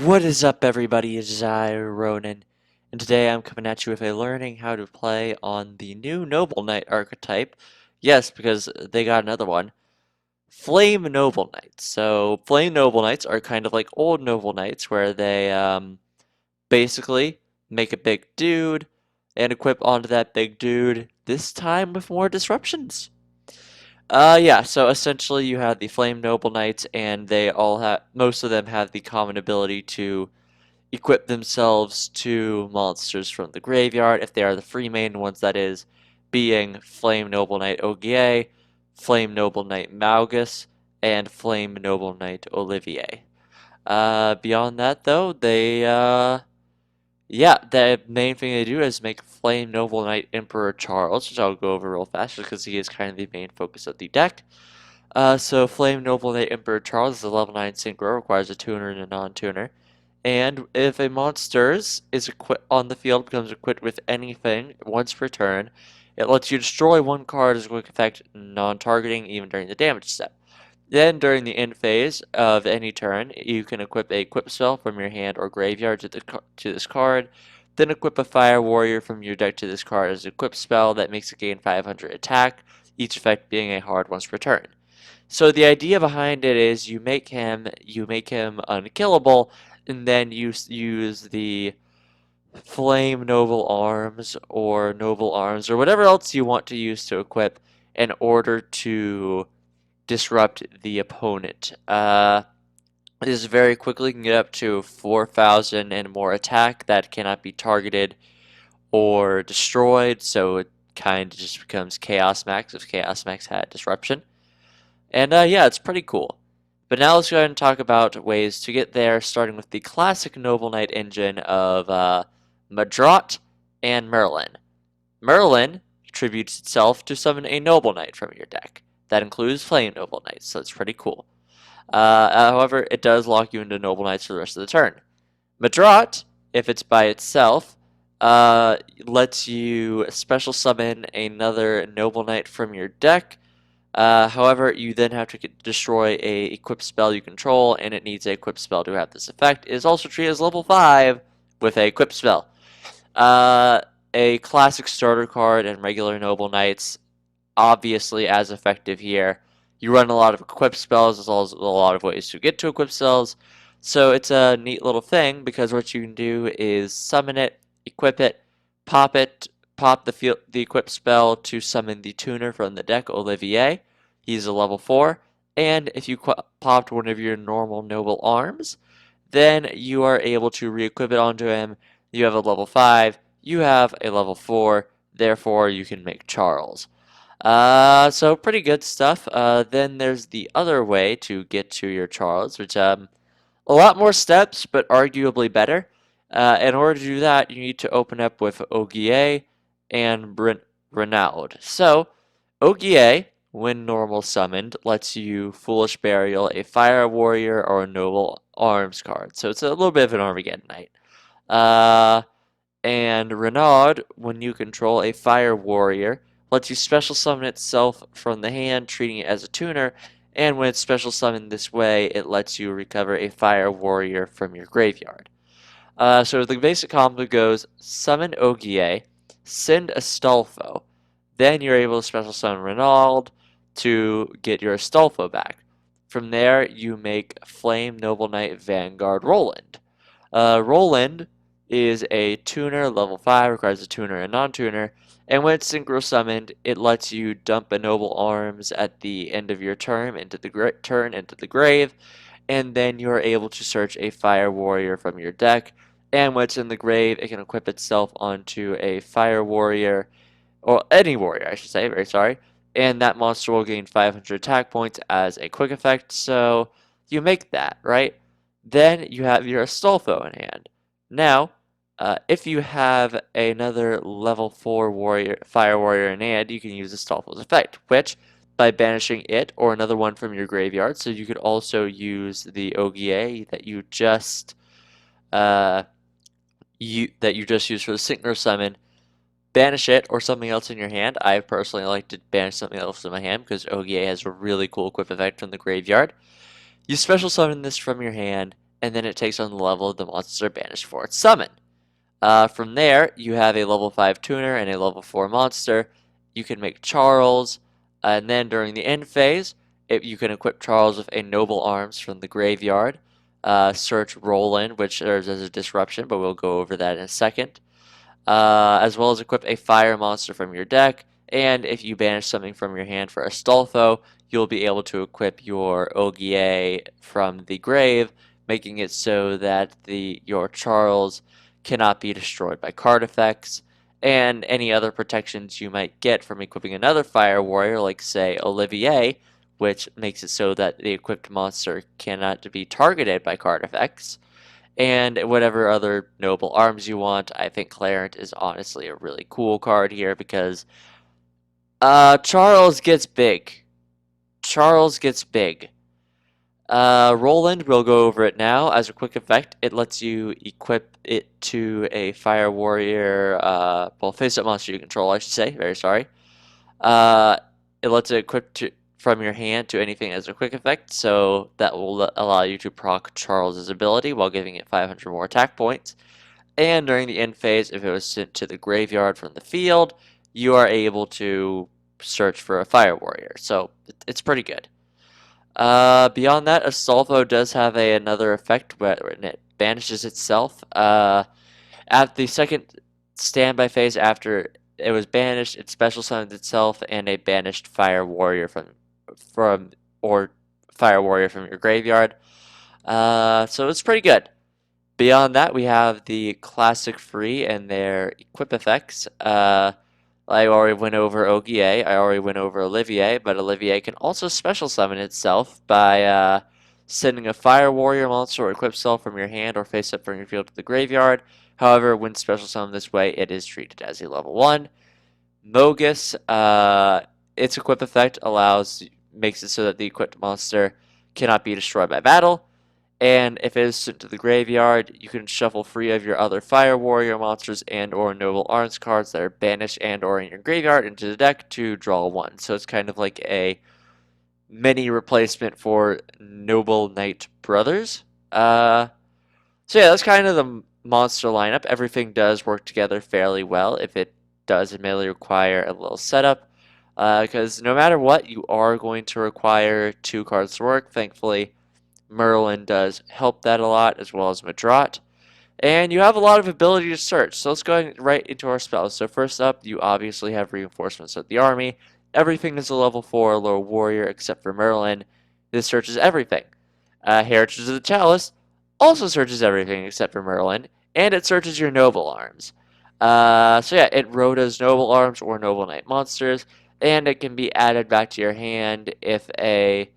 What is up, everybody? It's Ronin, and today I'm coming at you with a learning how to play on the new Noble Knight archetype. Yes, because they got another one. Flame Noble Knights. So, Flame Noble Knights are kind of like old Noble Knights, where they basically make a big dude and equip onto that big dude, this time with more disruptions. Yeah, so essentially you have the Flame Noble Knights, and they all have, most of them have the common ability to equip themselves to monsters from the graveyard, if they are the free main ones, that is, being Flame Noble Knight Ogier, Flame Noble Knight Maugus, and Flame Noble Knight Olivier. Beyond that, though, yeah, the main thing they do is make Flame Noble Knight Emperor Charles, which I'll go over real fast because he is kind of the main focus of the deck. So Flame Noble Knight Emperor Charles is a level 9 synchro, requires a tuner and a non-tuner. And if a monster is equipped on the field, becomes equipped with anything once per turn, it lets you destroy one card as a quick effect, non-targeting even during the damage step. Then, during the end phase of any turn, you can equip a equip spell from your hand or graveyard to this card. Then equip a Fire Warrior from your deck to this card as an equip spell that makes it gain 500 attack, each effect being a hard once per turn. So the idea behind it is you make him unkillable, and then you use the Flame Noble Arms or whatever else you want to use to equip in order to disrupt the opponent. This very quickly can get up to 4,000 and more attack that cannot be targeted or destroyed, so it kind of just becomes Chaos Max if Chaos Max had disruption. And yeah, it's pretty cool. But now let's go ahead and talk about ways to get there, starting with the classic Noble Knight engine of Madrot and Merlin. Merlin attributes itself to summon a Noble Knight from your deck. That includes Flame Noble Knights, so it's pretty cool. However, it does lock you into Noble Knights for the rest of the turn. Madrot, if it's by itself, lets you special summon another Noble Knight from your deck. However, you then have to destroy a equipped spell you control, and it needs a equipped spell to have this effect. It is also treated as level 5 with a equipped spell. A classic starter card and regular Noble Knights, obviously as effective here. You run a lot of equipped spells, as well as a lot of ways to get to equipped spells. So it's a neat little thing, because what you can do is summon it, equip it, pop the equipped spell to summon the tuner from the deck, Olivier. He's a level 4. And if you popped one of your normal noble arms, then you are able to re-equip it onto him. You have a level 5, you have a level 4, therefore you can make Charles. So pretty good stuff. Then there's the other way to get to your Charles, which a lot more steps, but arguably better. In order to do that, you need to open up with Ogier and Renaud. So, Ogier, when normal summoned, lets you Foolish Burial a Fire Warrior or a Noble Arms card. So it's a little bit of an Armageddon Knight. Uh, and Renaud, when you control a Fire Warrior, lets you special summon itself from the hand, treating it as a tuner, and when it's special summoned this way, it lets you recover a Fire Warrior from your graveyard. So the basic combo goes, summon Ogier, send Astolfo, then you're able to special summon Renaud to get your Astolfo back. From there, you make Flame Noble Knight Vanguard Roland. Roland is a tuner, level 5, requires a tuner and non-tuner, and when it's synchro summoned, it lets you dump a Noble Arms at the end of your turn into the grave, and then you are able to search a Fire Warrior from your deck, and when it's in the grave, it can equip itself onto a Fire Warrior, or any warrior, I should say, very sorry, and that monster will gain 500 attack points as a quick effect, so you make that, right? Then you have your Astolfo in hand. Now, if you have another level 4 Fire Warrior in hand, you can use Astolfo's effect, which, by banishing it or another one from your graveyard, so you could also use the Ogier that you just uh, used for the Synchro Summon, banish it or something else in your hand. I personally like to banish something else in my hand because Ogier has a really cool equip effect from the graveyard. You special summon this from your hand, and then it takes on the level of the monster banished for its summon. From there, you have a level 5 tuner and a level 4 monster. You can make Charles, and then during the end phase, you can equip Charles with a Noble Arms from the graveyard. Search Ronin, which serves as a disruption, but we'll go over that in a second. As well as equip a fire monster from your deck, and if you banish something from your hand for Astolfo, you'll be able to equip your Ogier from the grave, making it so that your Charles cannot be destroyed by card effects, and any other protections you might get from equipping another fire warrior, like say Olivier, which makes it so that the equipped monster cannot be targeted by card effects. And whatever other noble arms you want. I think Clarent is honestly a really cool card here because Charles gets big. Charles gets big. Roland, we'll go over it now. As a quick effect, it lets you equip it to a fire warrior, well, face-up monster you control, I should say. Very sorry. Uh, it lets it equip from your hand to anything as a quick effect, so that will allow you to proc Charles's ability while giving it 500 more attack points. And during the end phase, if it was sent to the graveyard from the field, you are able to search for a fire warrior. So it's pretty good. Beyond that, Astolfo does have another effect when it banishes itself. At the second standby phase after it was banished, it special summons itself and a banished fire warrior from or fire warrior from your graveyard. So it's pretty good. Beyond that, we have the classic free and their equip effects. I already went over Ogier, I already went over Olivier, but Olivier can also special summon itself by sending a fire warrior monster or equip cell from your hand or face up from your field to the graveyard. However, when special summoned this way, it is treated as a level 1. Mogus, its equip effect makes it so that the equipped monster cannot be destroyed by battle. And if it is sent to the graveyard, you can shuffle free of your other fire warrior monsters and or noble arms cards that are banished and or in your graveyard into the deck to draw 1. So it's kind of like a mini replacement for Noble Knight Brothers. So yeah, that's kind of the monster lineup. Everything does work together fairly well. If it does admittedly require a little setup, because no matter what, you are going to require 2 cards to work. Thankfully, Merlin does help that a lot, as well as Madrat. And you have a lot of ability to search, so let's go right into our spells. So first up, you obviously have Reinforcements of the Army. Everything is a level 4 low warrior except for Merlin. This searches everything. Heritage of the Chalice also searches everything except for Merlin, and it searches your Noble Arms. So yeah, it rotas Noble Arms or Noble Knight monsters, and it can be added back to your hand if a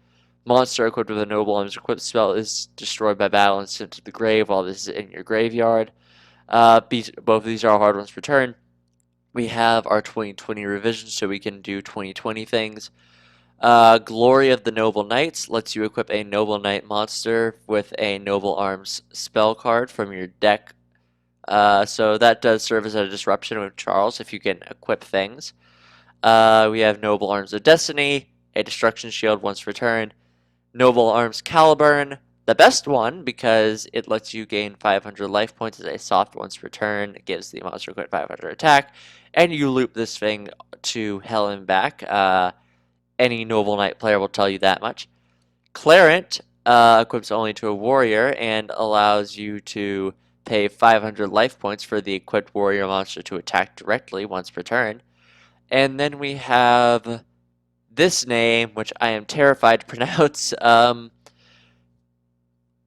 monster equipped with a Noble Arms equipped spell is destroyed by battle and sent to the grave while this is in your graveyard. Both of these are hard ones for turn. We have our 2020 revision, so we can do 2020 things. Glory of the Noble Knights lets you equip a Noble Knight monster with a Noble Arms spell card from your deck. So that does serve as a disruption with Charles if you can equip things. We have Noble Arms of Destiny, a destruction shield once per turn. Noble Arms Caliburn, the best one because it lets you gain 500 life points as a soft once per turn. It gives the monster equipped 500 attack, and you loop this thing to hell and back. Any Noble Knight player will tell you that much. Clarent equips only to a warrior and allows you to pay 500 life points for the equipped warrior monster to attack directly once per turn. And then we have this name, which I am terrified to pronounce,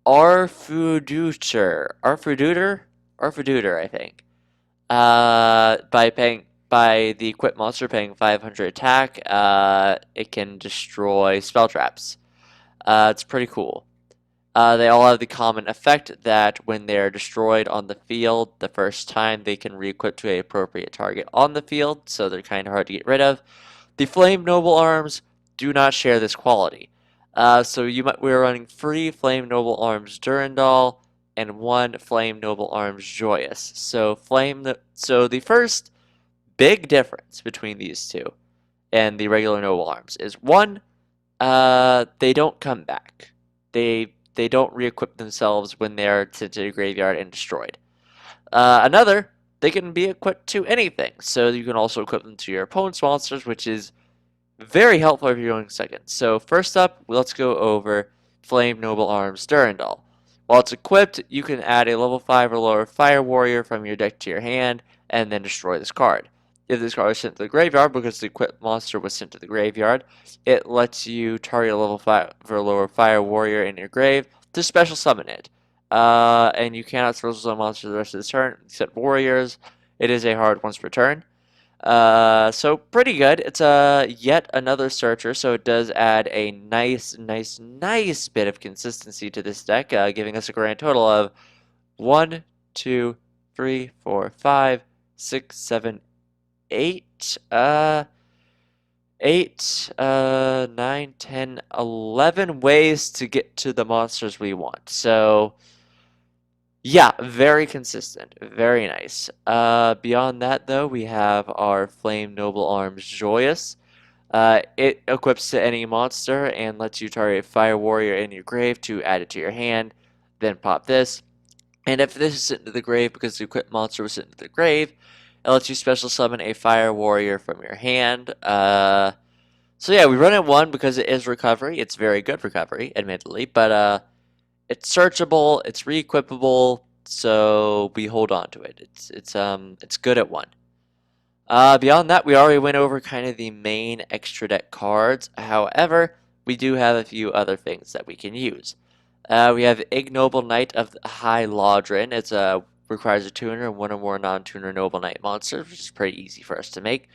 Arfudutor, I think. By the equipped monster paying 500 attack, it can destroy spell traps. It's pretty cool. They all have the common effect that when they're destroyed on the field the first time, they can re-equip to an appropriate target on the field, so they're kind of hard to get rid of. The Flame Noble Arms do not share this quality. We're running 3 Flame Noble Arms Durandal and 1 Flame Noble Arms Joyous. So the first big difference between these two and the regular Noble Arms is 1, they don't come back. They they don't re-equip themselves when they're sent to the graveyard and destroyed. Another, they can be equipped to anything, so you can also equip them to your opponent's monsters, which is very helpful if you're going second. So first up, let's go over Flame Noble Arms Durandal. While it's equipped, you can add a level 5 or lower Fire Warrior from your deck to your hand, and then destroy this card. If this card is sent to the graveyard because the equipped monster was sent to the graveyard, it lets you target a level 5 or lower Fire Warrior in your grave to special summon it. And you cannot special summon monsters the rest of the turn except warriors. It is a hard once per turn. So pretty good. It's yet another searcher, so it does add a nice bit of consistency to this deck, giving us a grand total of 1, 2, 3, 4, 5, 6, 7, 8, 8, 9, 10, 11 ways to get to the monsters we want. So yeah, very consistent. Very nice. Beyond that, though, we have our Flame Noble Arms Joyous. It equips to any monster and lets you target a Fire Warrior in your grave to add it to your hand. Then pop this. And if this is sent into the grave because the equipped monster was sent into the grave, it lets you special summon a Fire Warrior from your hand. So yeah, we run it one because it is recovery. It's very good recovery, admittedly, but it's searchable, it's re-equipable, so we hold on to it. It's good at one. Beyond that, we already went over kind of the main extra deck cards. However, we do have a few other things that we can use. We have Ignoble Knight of the High Laudrin. It's requires a tuner and one or more non-tuner Noble Knight monsters, which is pretty easy for us to make.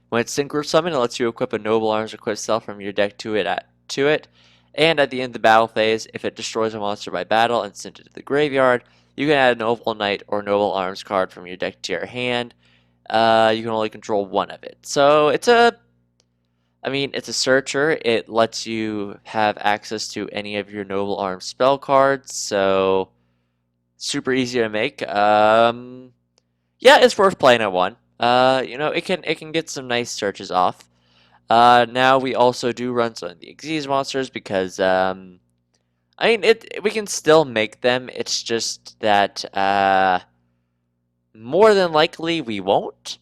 When it's synchro summon, it lets you equip a Noble Arms equipped spell from your deck to it. And at the end of the battle phase, if it destroys a monster by battle and sent it to the graveyard, you can add a Noble Knight or Noble Arms card from your deck to your hand. You can only control one of it. So it's a searcher. It lets you have access to any of your Noble Arms spell cards. So super easy to make. Yeah, it's worth playing at one. It can get some nice searches off. Now we also do run some of the Xyz monsters because we can still make them. It's just that more than likely we won't.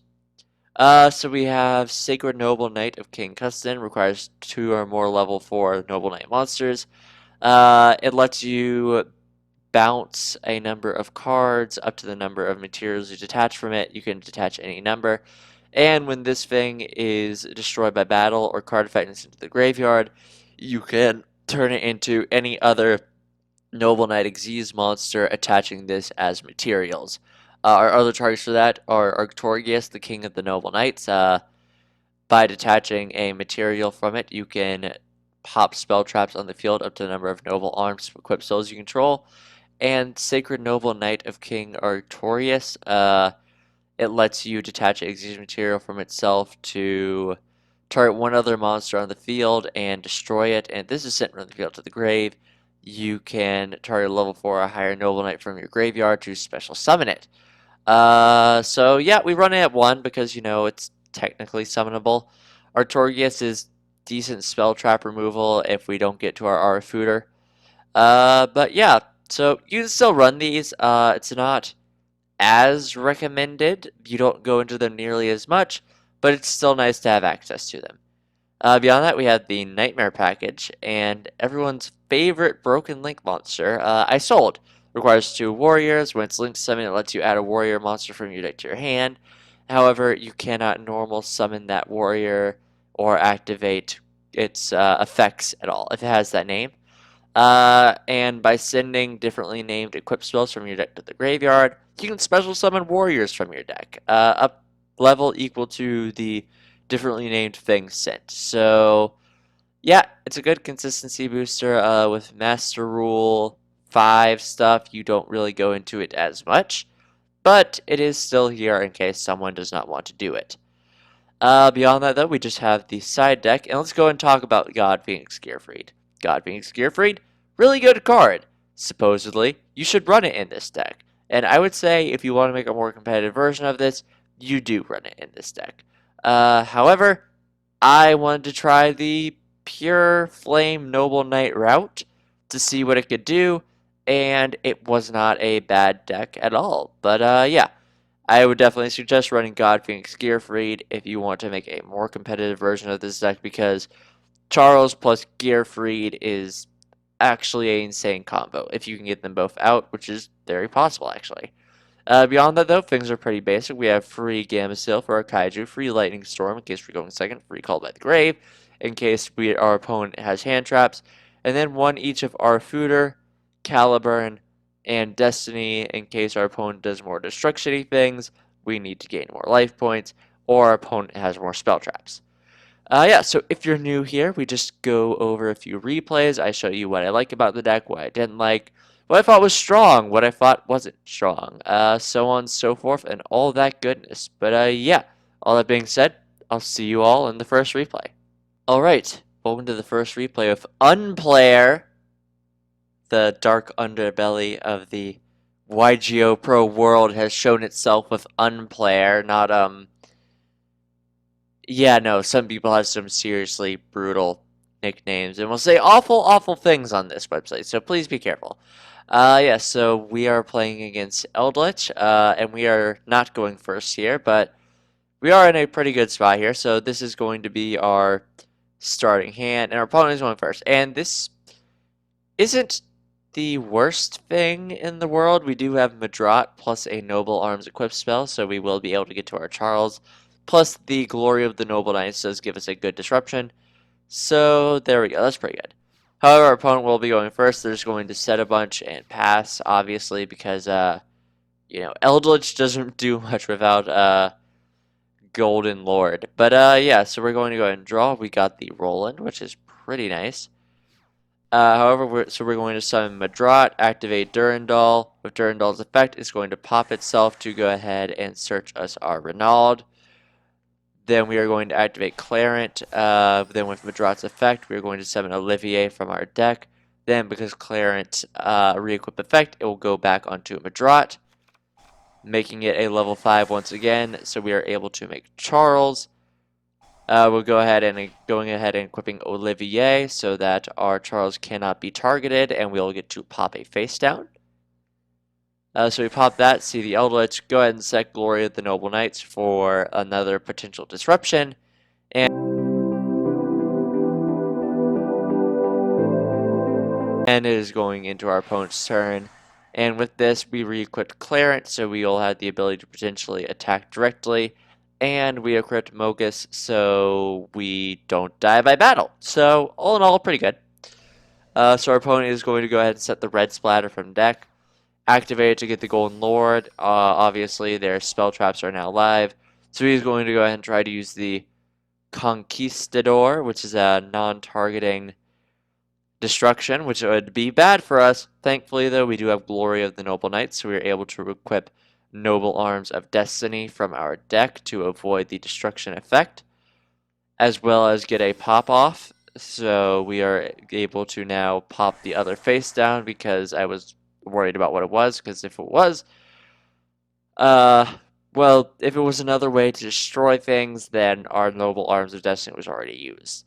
So we have Sacred Noble Knight of King Custon, requires 2 or more level 4 Noble Knight monsters. It lets you bounce a number of cards up to the number of materials you detach from it. You can detach any number. And when this thing is destroyed by battle or card effect is into the graveyard, you can turn it into any other Noble Knight Xyz monster, attaching this as materials. Our other targets for that are Arctorius, the King of the Noble Knights. By detaching a material from it, you can pop spell traps on the field up to the number of Noble Arms equipped souls you control. And Sacred Noble Knight of King Arctorius, it lets you detach Xyz material from itself to target one other monster on the field and destroy it. And this is sent from the field to the grave. You can target level 4 or higher Noble Knight from your graveyard to special summon it. So yeah, we run it at 1 because, it's technically summonable. Artorius is decent spell trap removal if we don't get to our Arafooter. But yeah, so you can still run these. It's not as recommended. You don't go into them nearly as much, but it's still nice to have access to them. Beyond that, we have the Nightmare package, and everyone's favorite Broken Link monster, Isolde. Requires 2 warriors. When it's linked summon, it lets you add a warrior monster from your deck to your hand. However, you cannot normal summon that warrior or activate its effects at all if it has that name. And by sending differently named equip spells from your deck to the graveyard, you can special summon warriors from your deck, up level equal to the differently named things sent. So, yeah, it's a good consistency booster. With Master Rule 5 stuff, you don't really go into it as much, but it is still here in case someone does not want to do it. Beyond that, though, we just have the side deck, and let's go and talk about God Phoenix Gearfried. God Phoenix Gearfried, really good card. Supposedly, you should run it in this deck. And I would say if you want to make a more competitive version of this, you do run it in this deck. However, I wanted to try the pure Flame Noble Knight route. to see what it could do, and it was not a bad deck at all. But yeah, I would definitely suggest running God Phoenix Gearfried if you want to make a more competitive version of this deck, because Charles plus Gearfried is actually an insane combo if you can get them both out, which is very possible actually. Beyond that, though, things are pretty basic. We have free Gamma Seal for our Kaiju, free Lightning Storm in case we're going second, free Call by the Grave in case our opponent has hand traps, and then one each of our Fooder, Caliburn, and Destiny in case our opponent does more destruction-y things, we need to gain more life points, or our opponent has more spell traps. Yeah, so if you're new here, we just go over a few replays. I show you what I like about the deck, what I didn't like, what I thought was strong, what I thought wasn't strong, so on and so forth, and all that goodness. But yeah, all that being said, I'll see you all in the first replay. Alright, welcome to the first replay of Unplayer, the dark underbelly of the YGO Pro world has shown itself with Unplayer, not, yeah, no, some people have some seriously brutal nicknames and will say awful, awful things on this website, so please be careful. Yeah, so we are playing against Eldritch, and we are not going first here, but we are in a pretty good spot here, so this is going to be our starting hand, and our opponent is going first. And this isn't the worst thing in the world. We do have Madrat plus a Noble Arms equipped spell, so we will be able to get to our Charles. Plus, the Glory of the Noble Knights does give us a good disruption. So, there we go. That's pretty good. However, our opponent will be going first. They're just going to set a bunch and pass, obviously, because, you know, Eldritch doesn't do much without, Golden Lord. But, yeah, so we're going to go ahead and draw. We got the Roland, which is pretty nice. However, we're going to summon Madrat, activate Durandal. With Durandal's effect, it's going to pop itself to go ahead and search us our Renaud. Then we are going to activate Clarent. Then with Madrat's effect, we are going to summon Olivier from our deck. Then, because Clarent re-equip effect, it will go back onto Madrat, making it a level 5 once again. So we are able to make Charles. We'll go ahead and equipping Olivier so that our Charles cannot be targeted, and we'll get to pop a face down. So we pop that, see the Eldritch, go ahead and set Glory of the Noble Knights for another potential disruption. And it is going into our opponent's turn. And with this, we re-equipped Clarent, so we will have the ability to potentially attack directly. And we equipped Mogus, so we don't die by battle. So, all in all, pretty good. So our opponent is going to go ahead and set the red splatter from deck. Activate it to get the Golden Lord. Obviously, their spell traps are now live. So he's going to go ahead and try to use the Conquistador, which is a non-targeting destruction, which would be bad for us. Thankfully, though, we do have Glory of the Noble Knights, so we are able to equip Noble Arms of Destiny from our deck to avoid the destruction effect, as well as get a pop-off. So we are able to now pop the other face down because I was worried about what it was, because if it was, well, if it was another way to destroy things, then our Noble Arms of Destiny was already used.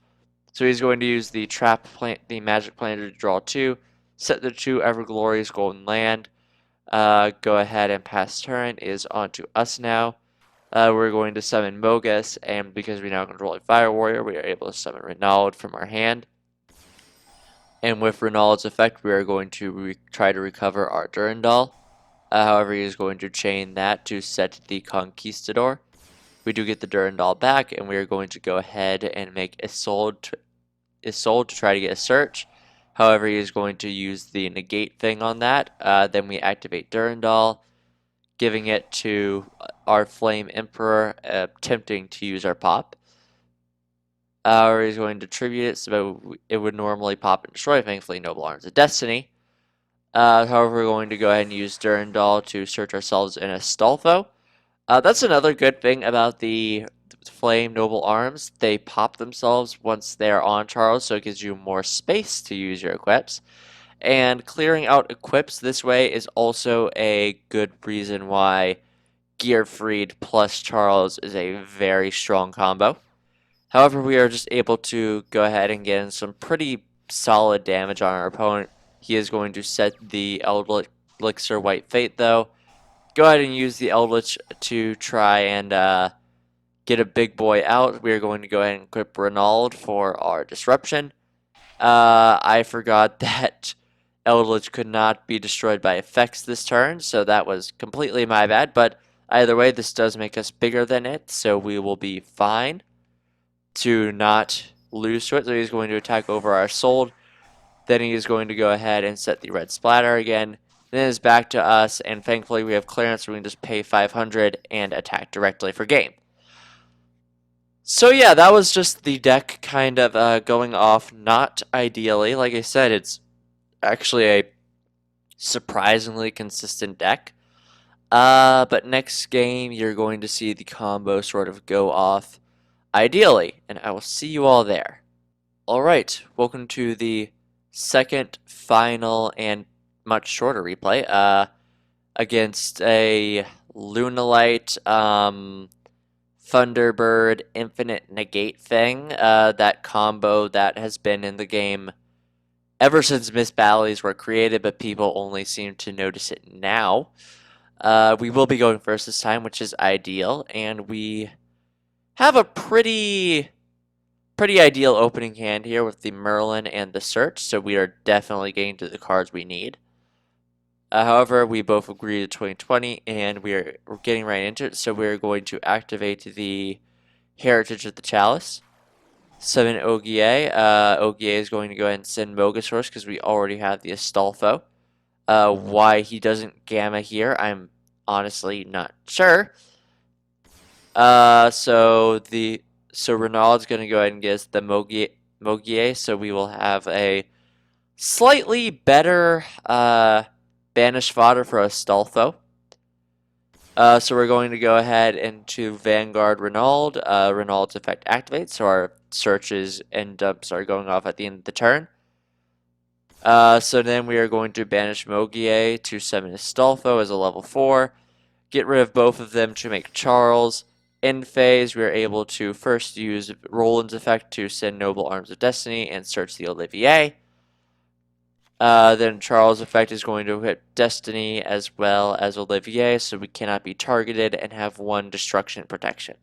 So he's going to use the Magic Planter to draw 2, set the 2 Everglorious Golden Land, go ahead and pass turn is on to us now. We're going to summon Mogus, and because we now control a Fire Warrior, we are able to summon Renaud from our hand. And with Renaud's effect, we are going to try to recover our Durandal. However, he is going to chain that to set the Conquistador. We do get the Durandal back, and we are going to go ahead and make Isolde to try to get a search. However, he is going to use the negate thing on that. Then we activate Durandal, giving it to our Flame Emperor, attempting to use our pop. Or he's going to tribute it, so it would normally pop and destroy, thankfully Noble Arms of Destiny. However, we're going to go ahead and use Durandal to search ourselves in Astolfo. That's another good thing about the Flame Noble Arms. They pop themselves once they're on Charles, so it gives you more space to use your equips. And clearing out equips this way is also a good reason why Gearfried plus Charles is a very strong combo. However, we are just able to go ahead and get in some pretty solid damage on our opponent He is going to set the Elixir White Fate, though. Go ahead and use the Eldritch to try and get a big boy out. We are going to go ahead and equip Ronald for our Disruption. I forgot that Eldritch could not be destroyed by effects this turn, so that was completely my bad, but either way, this does make us bigger than it, so we will be fine to not lose to it. So he's going to attack over our Soul. Then he is going to go ahead and set the red splatter again. Then it's back to us, and thankfully we have clearance, so we can just pay 500 and attack directly for game. So yeah, that was just the deck kind of going off not ideally. Like I said, it's actually a surprisingly consistent deck. But next game, you're going to see the combo sort of go off ideally, and I will see you all there. Alright, welcome to the second, final, and much shorter replay, against a Lunalite, Thunderbird, Infinite Negate thing, that combo that has been in the game ever since Miss Valleys were created, but people only seem to notice it now. We will be going first this time, which is ideal, and we have a pretty ideal opening hand here with the Merlin and the Search, so we are definitely getting to the cards we need. However, we both agree to 2020, and we're getting right into it, so we're going to activate the Heritage of the Chalice. Summon Ogier. Ogier is going to go ahead and send Mogasaurus because we already have the Astolfo. Why he doesn't Gamma here, I'm honestly not sure. So Ronald's going to go ahead and get us the Mogier, so we will have a slightly better Banish fodder for Astolfo. So we're going to go ahead into Vanguard Ronald. Ronald's effect activates, so our searches and dumps are going off at the end of the turn. So then we are going to banish Mogier to summon Astolfo as a level 4. Get rid of both of them to make Charles. End phase, we are able to first use Roland's effect to send Noble Arms of Destiny and search the Olivier. Then Charles' effect is going to hit Destiny as well as Olivier, so we cannot be targeted and have 1 destruction protection.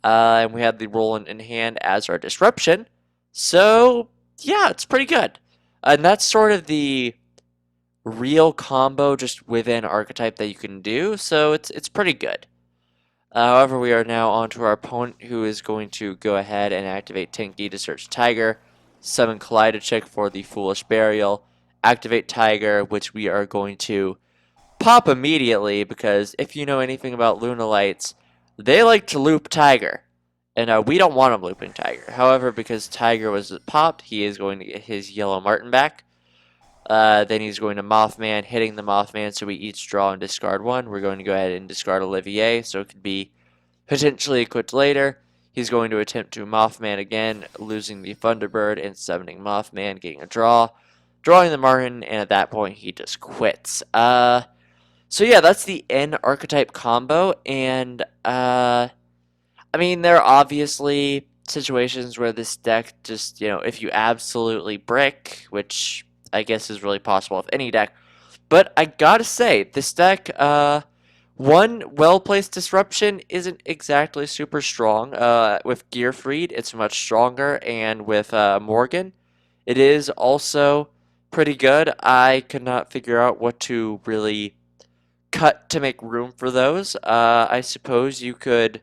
And we have the Roland in hand as our disruption. So, yeah, it's pretty good. And that's sort of the real combo just within archetype that you can do, so it's pretty good. However, we are now on to our opponent, who is going to go ahead and activate Tinky to search Tiger, summon Kaleidochick for the Foolish Burial, activate Tiger, which we are going to pop immediately, because if you know anything about Lunalites, they like to loop Tiger. And we don't want him looping Tiger. However, because Tiger was popped, he is going to get his Yellow Martin back. Then he's going to Mothman, hitting the Mothman, so we each draw and discard 1. We're going to go ahead and discard Olivier, so it could be potentially equipped later. He's going to attempt to Mothman again, losing the Thunderbird and summoning Mothman, getting a draw, drawing the Martin, and at that point he just quits. So yeah, that's the N archetype combo, and I mean, there are obviously situations where this deck just, if you absolutely brick, which I guess is really possible with any deck, but I gotta say, this deck, one well-placed disruption isn't exactly super strong. With Gearfried, it's much stronger, and with Morgan, it is also pretty good. I could not figure out what to really cut to make room for those. I suppose you could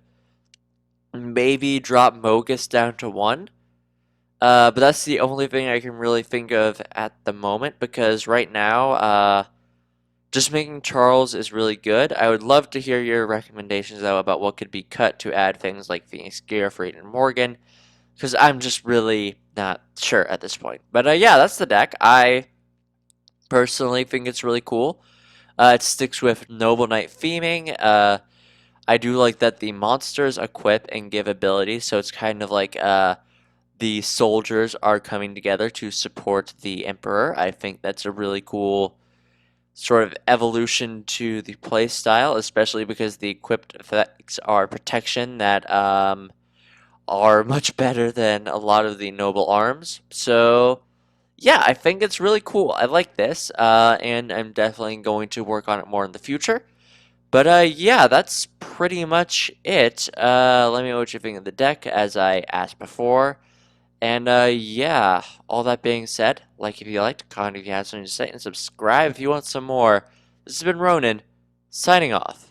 maybe drop Mogus down to 1. But that's the only thing I can really think of at the moment, because right now, just making Charles is really good. I would love to hear your recommendations, though, about what could be cut to add things like Phoenix, Gearfried, and Morgan, because I'm just really not sure at this point. But yeah, that's the deck. I personally think it's really cool. It sticks with Noble Knight theming. I do like that the monsters equip and give abilities, so it's kind of like the soldiers are coming together to support the Emperor. I think that's a really cool sort of evolution to the playstyle, especially because the equipped effects are protection that are much better than a lot of the noble arms. So yeah, I think it's really cool. I like this, and I'm definitely going to work on it more in the future. But yeah, that's pretty much it. Let me know what you think of the deck, as I asked before. And yeah, all that being said, like if you liked, comment if you have something to say, and subscribe if you want some more. This has been Ronin, signing off.